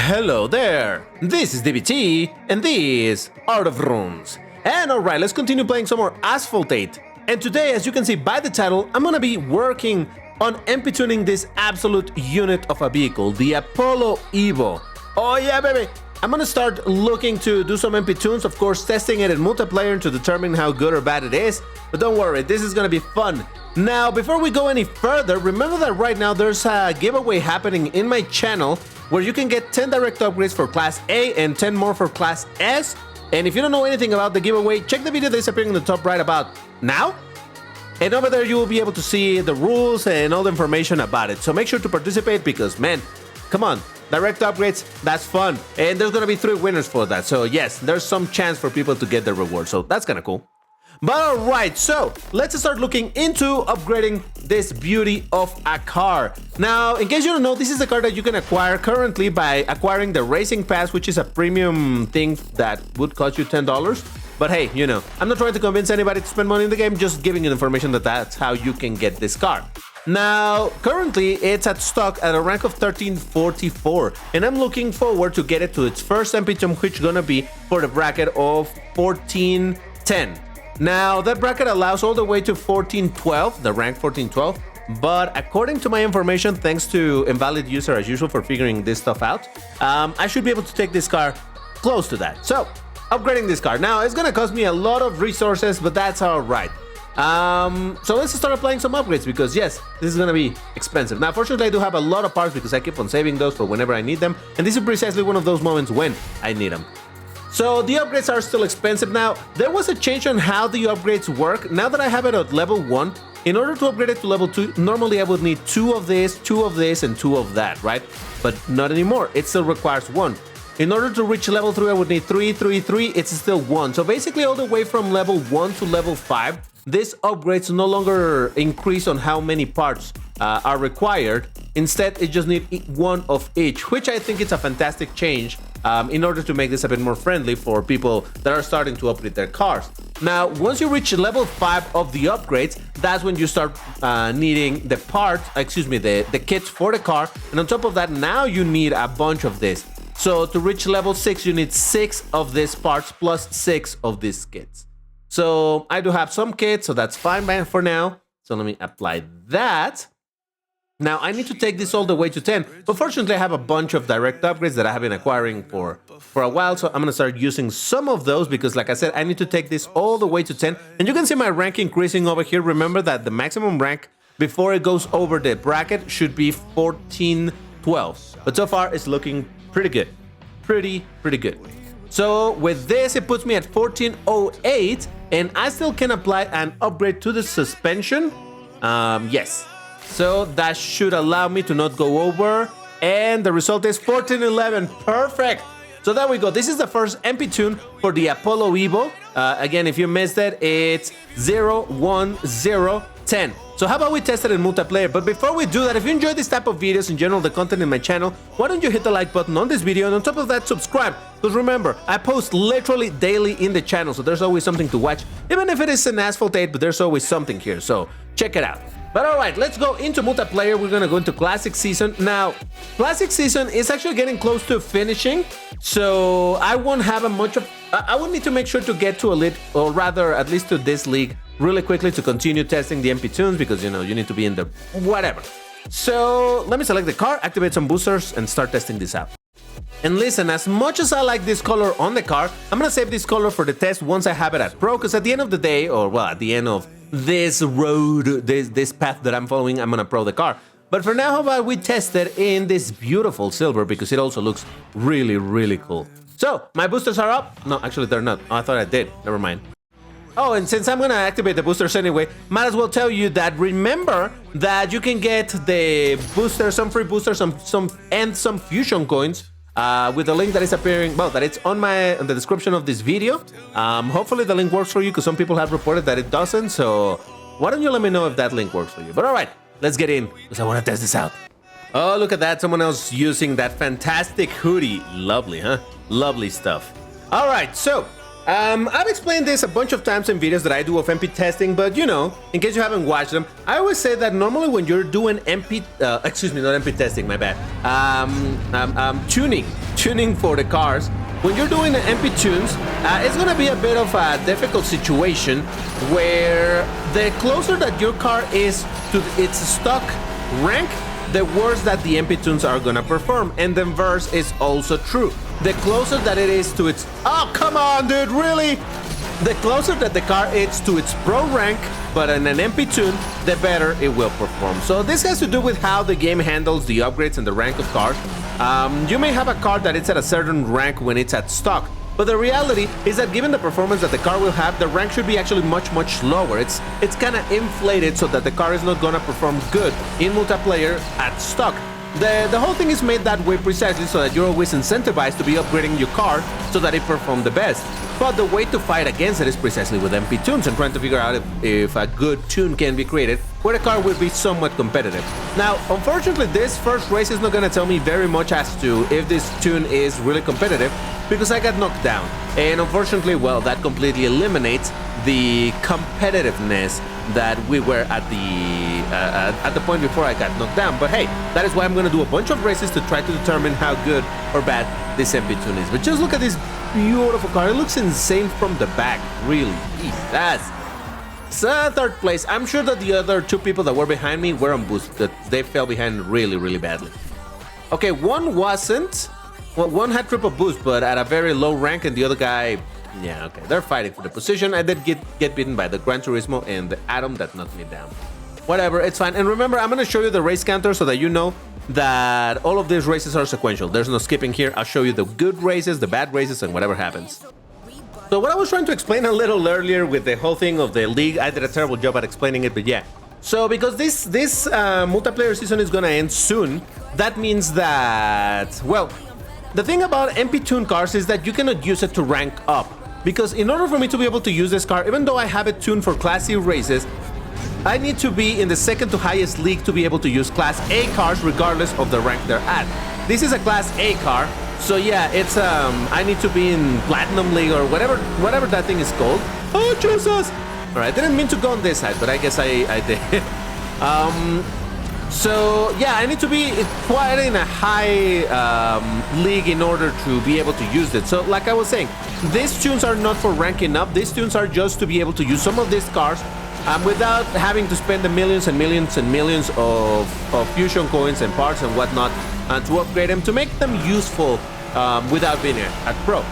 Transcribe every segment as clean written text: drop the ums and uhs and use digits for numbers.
Hello there, this is DBT, and this Art of Runes. And alright, let's continue playing some more Asphalt 8. And today, as you can see by the title, I'm gonna be working on MP tuning this absolute unit of a vehicle, the Apollo EVO. Oh yeah, baby! I'm gonna start looking to do some MP tunes, of course testing it in multiplayer to determine how good or bad it is. But don't worry, this is gonna be fun. Now, before we go any further, remember that right now there's a giveaway happening in my channel where you can get 10 direct upgrades for Class A and 10 more for Class S. And if you don't know anything about the giveaway, check the video that's appearing in the top right about now. And over there you will be able to see the rules and all the information about it. So make sure to participate because, man, come on, direct upgrades, that's fun. And there's gonna be 3 winners for that. So yes, there's some chance for people to get the reward. So that's kind of cool. But alright, so let's start looking into upgrading this beauty of a car. Now, in case you don't know, this is a car that you can acquire currently by acquiring the Racing Pass, which is a premium thing that would cost you $10. But hey, you know, I'm not trying to convince anybody to spend money in the game, just giving you information that that's how you can get this car. Now, currently, it's at stock at a rank of 1344, and I'm looking forward to get it to its first MP tune, which is gonna be for the bracket of 1410. Now, that bracket allows all the way to 1412, the rank 1412, but according to my information, thanks to Invalid User as usual for figuring this stuff out, I should be able to take this car close to that. So, upgrading this car. Now, it's gonna cost me a lot of resources, but that's alright. So let's start applying some upgrades because yes, this is gonna be expensive. Now, fortunately, I do have a lot of parts because I keep on saving those for whenever I need them, and this is precisely one of those moments when I need them. So the upgrades are still expensive. Now, there was a change on how the upgrades work. Now that I have it at level 1, in order to upgrade it to level 2, normally I would need 2 of this, 2 of this, and 2 of that, right? But not anymore, it still requires 1. In order to reach level 3, I would need 3, 3, 3, it's still 1. So basically all the way from level 1 to level 5, these upgrades no longer increase on how many parts are required. Instead, it just needs 1 of each, which I think is a fantastic change in order to make this a bit more friendly for people that are starting to upgrade their cars. Now, once you reach level 5 of the upgrades, that's when you start needing the parts, the kits for the car. And on top of that, now you need a bunch of this. So to reach level 6, you need 6 of these parts plus 6 of these kits. So I do have some kits, so that's fine for now. So let me apply that. Now I need to take this all the way to 10, but fortunately I have a bunch of direct upgrades that I have been acquiring for a while, so I'm gonna start using some of those because like I said, I need to take this all the way to 10. And you can see my rank increasing over here. Remember that the maximum rank before it goes over the bracket should be 1412, but so far it's looking pretty good. Pretty good. So with this, it puts me at 1408, and I still can apply an upgrade to the suspension. Yes. So that should allow me to not go over, and the result is 1411. Perfect. So there we go. This is the first MP tune for the Apollo EVO. Again, if you missed it, it's 01010. So how about we test it in multiplayer? But before we do that, if you enjoy this type of videos, in general, the content in my channel, why don't you hit the like button on this video, and on top of that, subscribe. Because remember, I post literally daily in the channel, so there's always something to watch. Even if it is an Asphalt 8, but there's always something here, so check it out. But alright, let's go into multiplayer. We're gonna go into Classic Season. Now, Classic Season is actually getting close to finishing, so I won't have a much of... I would need to make sure to get to Elite, or rather, at least to this league, really quickly to continue testing the MP tunes, because, you know, you need to be in the... whatever. So, let me select the car, activate some boosters, and start testing this out. And listen, as much as I like this color on the car, I'm gonna save this color for the test once I have it at Pro, because at the end of the day, or well, at the end of this road, this path that I'm following, I'm gonna Pro the car. But for now, how about we test it in this beautiful silver, because it also looks really cool. So, my boosters are up. No, actually they're not. Oh, I thought I did. Never mind. Oh, and since I'm gonna activate the boosters anyway, might as well tell you that remember that you can get the boosters, some free boosters, some fusion coins with the link that is appearing, well, that it's on the description of this video. Hopefully the link works for you, because some people have reported that it doesn't, so why don't you let me know if that link works for you. But alright, let's get in, because I want to test this out. Oh, look at that, someone else using that fantastic hoodie. Lovely, huh? Lovely stuff. Alright, so I've explained this a bunch of times in videos that I do of MP testing, but you know, in case you haven't watched them, I always say that normally when you're doing MP, not MP testing, my bad, tuning tuning for the cars, when you're doing the MP tunes, it's gonna be a bit of a difficult situation where the closer that your car is to its stock rank, the worse that the MP tunes are gonna perform. And the inverse is also true. The closer that it is to its... Oh, come on, dude, really? The closer that the car is to its pro rank, but in an MP tune, the better it will perform. So this has to do with how the game handles the upgrades and the rank of cars. You may have a car that it's at a certain rank when it's at stock, but the reality is that given the performance that the car will have, the rank should be actually much lower. It's kind of inflated so that the car is not gonna perform good in multiplayer at stock. The whole thing is made that way precisely so that you're always incentivized to be upgrading your car so that it performs the best. But the way to fight against it is precisely with MP tunes and trying to figure out if a good tune can be created where the car will be somewhat competitive. Now, unfortunately, this first race is not going to tell me very much as to if this tune is really competitive because I got knocked down. And unfortunately, well, that completely eliminates the competitiveness that we were at the point before I got knocked down. But hey, that is why I'm going to do a bunch of races to try to determine how good or bad this MP tune is. But just look at this beautiful car. It looks insane from the back, really. That's third place. I'm sure that the other two people that were behind me were on boost, that they fell behind really badly. Okay, one wasn't. Well, one had triple boost, but at a very low rank, and the other guy, yeah, okay, they're fighting for the position. I did get beaten by the Gran Turismo and the Atom that knocked me down. Whatever, it's fine. And remember, I'm going to show you the race counter so that you know that all of these races are sequential. There's no skipping here. I'll show you the good races, the bad races, and whatever happens. So what I was trying to explain a little earlier with the whole thing of the league, I did a terrible job at explaining it, but yeah. So because this multiplayer season is going to end soon, that means that, well, the thing about MP tune cars is that you cannot use it to rank up. Because in order for me to be able to use this car, even though I have it tuned for Class C races, I need to be in the second to highest league to be able to use Class A cars regardless of the rank they're at. This is a Class A car, so yeah, it's I need to be in Platinum League or whatever that thing is called. Oh, Jesus! Alright, I didn't mean to go on this side, but I guess I did. So yeah, I need to be quite in a high league in order to be able to use it. So like I was saying, these tunes are not for ranking up. These tunes are just to be able to use some of these cars without having to spend the millions and millions and millions of fusion coins and parts and whatnot to upgrade them, to make them useful without being at pro.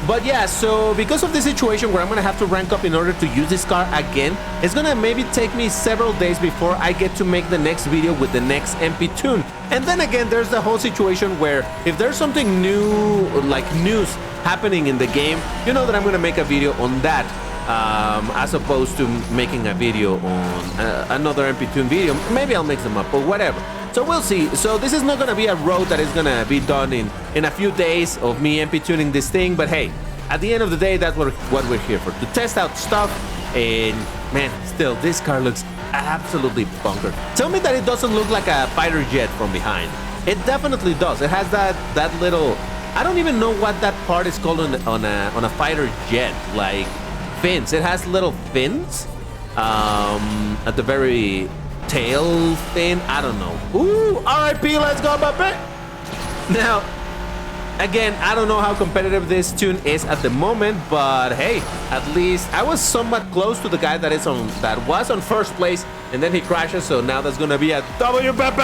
But yeah, so because of this situation where I'm gonna have to rank up in order to use this car again, it's gonna maybe take me several days before I get to make the next video with the next MP tune. And then again, there's the whole situation where if there's something new, like news happening in the game, you know that I'm gonna make a video on that. As opposed to making a video on another MP tune video. Maybe I'll mix them up, but whatever. So we'll see. So this is not gonna be a road that is gonna be done in a few days of me MP tuning this thing, but hey, at the end of the day, that's what we're here for, to test out stuff. And man, still, this car looks absolutely bunkered. Tell me that it doesn't look like a fighter jet from behind. It definitely does. It has that little, I don't even know what that part is called on a fighter jet, like fins. It has little fins at the very tail fin. I don't know. Ooh, RIP, let's go, baby. Now, again, I don't know how competitive this tune is at the moment, but hey, at least I was somewhat close to the guy that was on first place, and then he crashes, so now that's gonna be a W, baby.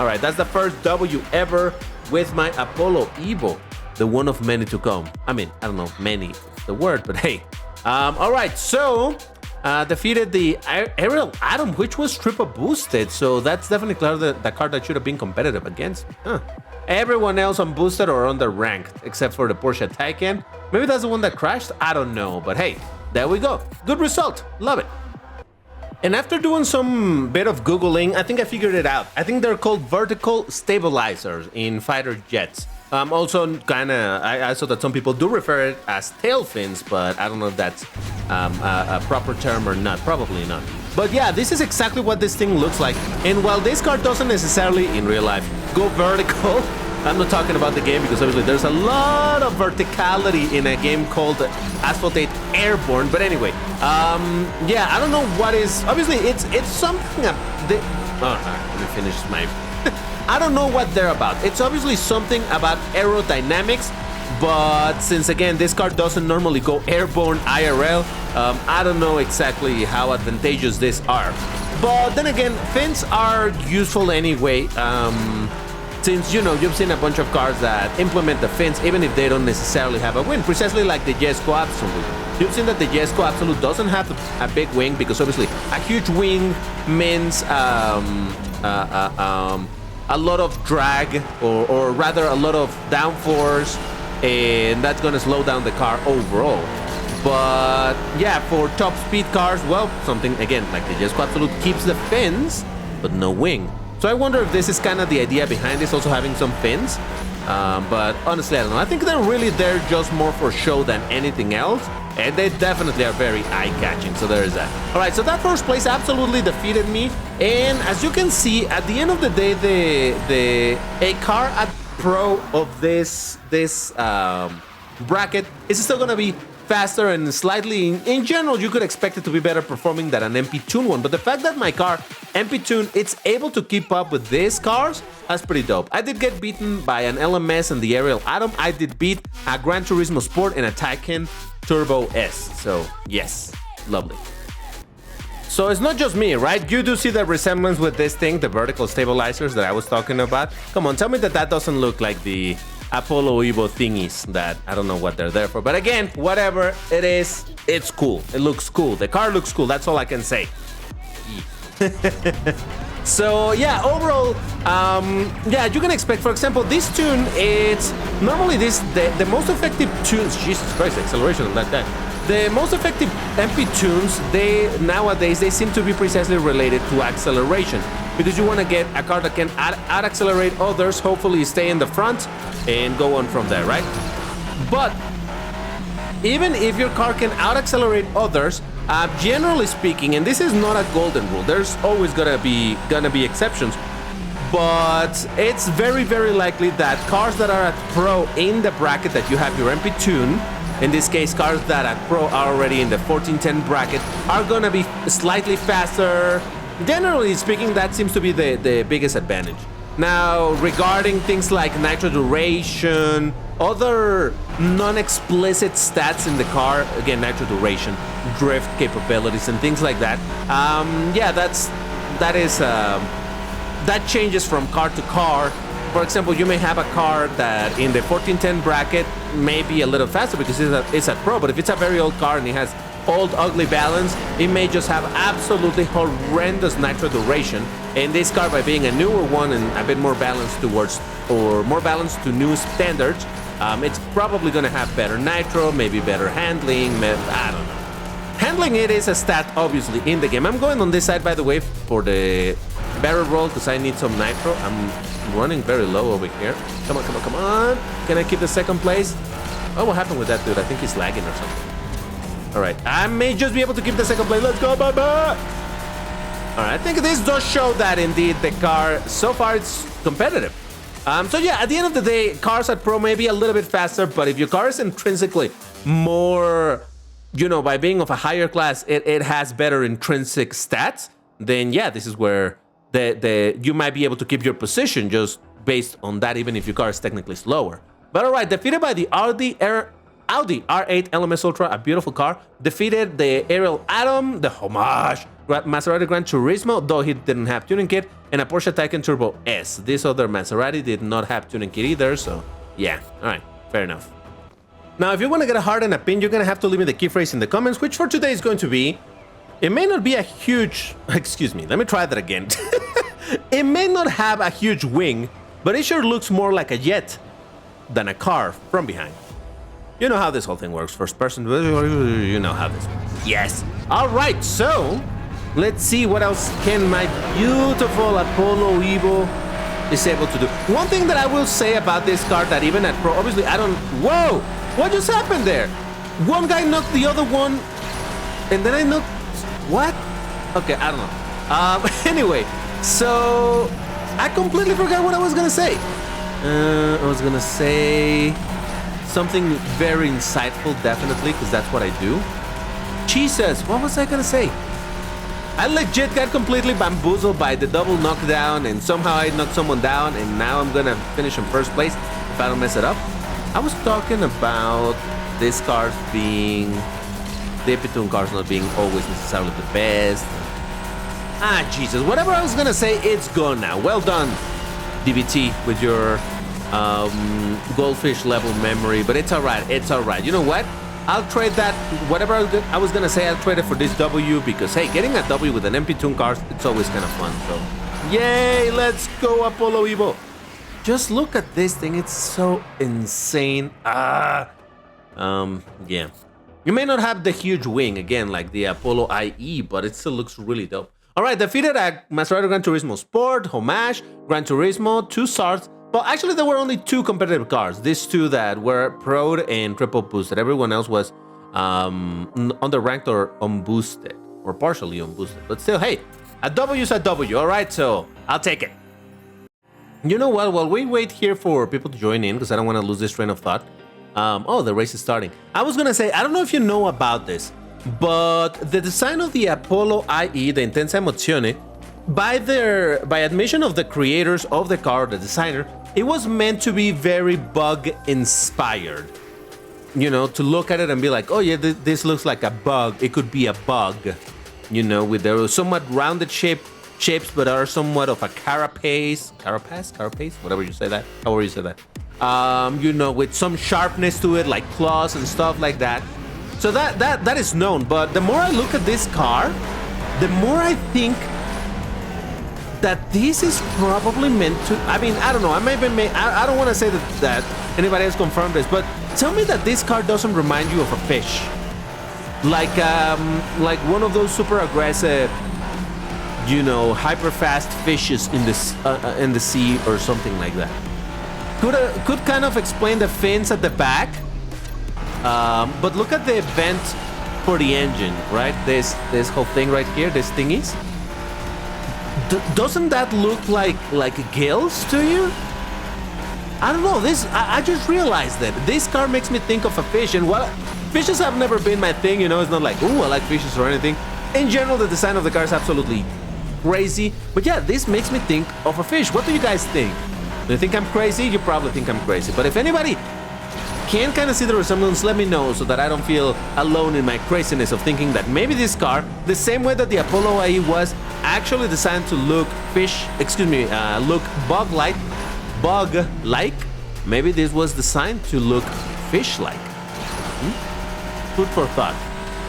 All right, that's the first W ever with my Apollo EVO, the one of many to come. I mean, I don't know if many is the word, but hey. All right, so defeated the Aerial Atom, which was triple boosted, so that's definitely the card that should have been competitive against. Everyone else unboosted or underranked, except for the Porsche Taycan. Maybe that's the one that crashed, I don't know, but hey, there we go. Good result, love it. And after doing some bit of Googling, I think I figured it out. I think they're called vertical stabilizers in fighter jets. Also, I saw that some people do refer it as tail fins, but I don't know if that's a proper term or not. Probably not. But yeah, this is exactly what this thing looks like. And while this car doesn't necessarily, in real life, go vertical, I'm not talking about the game because obviously there's a lot of verticality in a game called Asphalt 8 Airborne. But anyway, yeah, I don't know what is. Obviously, it's something. Let me finish my I don't know what they're about. It's obviously something about aerodynamics, but since again this car doesn't normally go airborne IRL, I don't know exactly how advantageous these are. But then again, fins are useful anyway. Since, you know, you've seen a bunch of cars that implement the fins even if they don't necessarily have a wing, precisely like the Jesco Absolute. You've seen that the Jesco Absolute doesn't have a big wing because obviously a huge wing means a lot of drag, or rather a lot of downforce, and that's going to slow down the car overall. But yeah, for top speed cars, well, something again like the Jesco Absolute keeps the fins but no wing. So I wonder if this is kind of the idea behind this, also having some fins. But honestly, I don't know. I think they're really there just more for show than anything else. And they definitely are very eye-catching, so there is that. All right, so that first place absolutely defeated me. And as you can see, at the end of the day, a car at pro of this bracket is still gonna be faster and slightly, in general, you could expect it to be better performing than an MP-Tune one. But the fact that my car, MP-Tune, it's able to keep up with these cars, that's pretty dope. I did get beaten by an LMS and the Ariel Atom. I did beat a Gran Turismo Sport and a Taycan Turbo S. So yes, lovely. So it's not just me, right? You do see the resemblance with this thing, the vertical stabilizers that I was talking about. Come on, tell me that that doesn't look like the Apollo EVO thingies that I don't know what they're there for. But again, whatever it is, it's cool. It looks cool. The car looks cool. That's all I can say. So yeah, overall, yeah, you can expect, for example, this tune, it's normally the most effective tunes, Jesus Christ, acceleration on that guy. The most effective MP tunes, nowadays, they seem to be precisely related to acceleration, because you want to get a car that can out-accelerate others, hopefully stay in the front, and go on from there, right? But even if your car can out-accelerate others, generally speaking, and this is not a golden rule, there's always gonna be exceptions, but it's very, very likely that cars that are at pro in the bracket that you have your MP tune, in this case, cars that at pro are already in the 1410 bracket, are gonna be slightly faster. Generally speaking, that seems to be the biggest advantage. Now, regarding things like nitro duration, other non-explicit stats in the car, again, nitro duration, drift capabilities, and things like that, yeah, that changes from car to car. For example, you may have a car that in the 1410 bracket may be a little faster because it's at pro, but if it's a very old car and it has old ugly balance, it may just have absolutely horrendous nitro duration. And this car, by being a newer one and a bit more balanced towards, or more balanced to new standards, it's probably gonna have better nitro, maybe better handling, I don't know. Handling, it is a stat obviously in the game. I'm going on this side, by the way, for the barrel roll because I need some nitro. I'm running very low over here. Come on, come on, come on. Can I keep the second place? Oh, what happened with that dude? I think he's lagging or something. All right, I may just be able to keep the second place. Let's go, bye. All right, I think this does show that indeed the car, so far, it's competitive. So yeah, at the end of the day, cars at pro may be a little bit faster, but if your car is intrinsically more, you know, by being of a higher class, it has better intrinsic stats, then yeah, this is where you might be able to keep your position just based on that, even if your car is technically slower. But all right, defeated by the Audi R8 LMS Ultra, a beautiful car. Defeated the Ariel Atom, the Homage, Maserati Gran Turismo, though he didn't have tuning kit, and a Porsche Taycan Turbo S. This other Maserati did not have tuning kit either, so yeah, all right, fair enough. Now, if you want to get a heart and a pin, you're going to have to leave me the key phrase in the comments, which for today is going to be, it may not be a huge, excuse me, let me try that again. It may not have a huge wing, but it sure looks more like a jet than a car from behind. You know how this whole thing works, first person, you know how this works. Yes. All right, so let's see what else can my beautiful Apollo EVO is able to do. One thing that I will say about this car that even at pro, obviously I don't, whoa, what just happened there? One guy knocked the other one, and then I knocked, what? Okay, I don't know. Anyway, so I completely forgot what I was gonna say. I was gonna say something very insightful, definitely, because that's what I do. Jesus, what was I gonna say? I legit got completely bamboozled by the double knockdown, and somehow I knocked someone down, and now I'm gonna finish in first place if I don't mess it up. I was talking about these cars being, the Epitune cars not being always necessarily the best. Ah, Jesus, whatever I was gonna say, it's gone now. Well done, DBT, with your goldfish level memory, but it's alright, it's alright. You know what? I'll trade that, whatever I was gonna say, I'll trade it for this W, because hey, getting a W with an MP2 car, it's always kind of fun, so. Yay, let's go Apollo EVO. Just look at this thing, it's so insane. Yeah. You may not have the huge wing, again, like the Apollo IE, but it still looks really dope. Alright, defeated at Maserati Gran Turismo Sport, Homage, Gran Turismo, 2 stars. Well, actually, there were only 2 competitive cars. These 2 that were pro'd and triple boosted. Everyone else was underranked or unboosted, or partially unboosted. But still, hey, a W is a W. All right, so I'll take it. You know what? While we wait here for people to join in, because I don't want to lose this train of thought. Oh, the race is starting. I was gonna say, I don't know if you know about this, but the design of the Apollo IE, the Intensa Emozione, by admission of the creators of the car, the designer, it was meant to be very bug inspired. You know, to look at it and be like, oh yeah, this looks like a bug. It could be a bug, you know, with their somewhat rounded shapes, but are somewhat of a carapace, whatever you say that, however you say that. You know, with some sharpness to it, like claws and stuff like that. So that is known. But the more I look at this car, the more I think that this is probably meant to, I mean, I don't know, I don't want to say that anybody has confirmed this, but tell me that this car doesn't remind you of a fish. Like one of those super aggressive, you know, hyper fast fishes in the sea or something like that. Could kind of explain the fins at the back, but look at the vent for the engine, right? This whole thing right here, this thingies. Doesn't that look like gills to you? I don't know. I just realized that this car makes me think of a fish, and while fishes have never been my thing, you know, it's not like, ooh, I like fishes or anything. In general, the design of the car is absolutely crazy, but yeah, this makes me think of a fish. What do you guys think? Do you think I'm crazy? You probably think I'm crazy, but if anybody can kind of see the resemblance, let me know so that I don't feel alone in my craziness of thinking that maybe this car, the same way that the Apollo IE was actually designed to look look bug-like, maybe this was designed to look fish-like. Food for thought.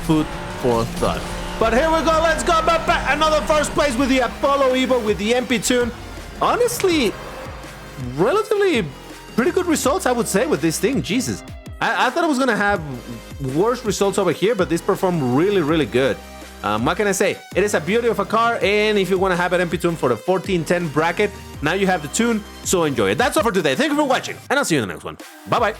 Food for thought. But here we go, let's go back. Another first place with the Apollo EVO with the MP2. Honestly, relatively pretty good results, I would say, with this thing. Jesus. I thought I was gonna have worse results over here, but this performed really, really good. What can I say? It is a beauty of a car, and if you want to have an MP2 for the 1410 bracket, now you have the tune, so enjoy it. That's all for today. Thank you for watching, and I'll see you in the next one. Bye-bye.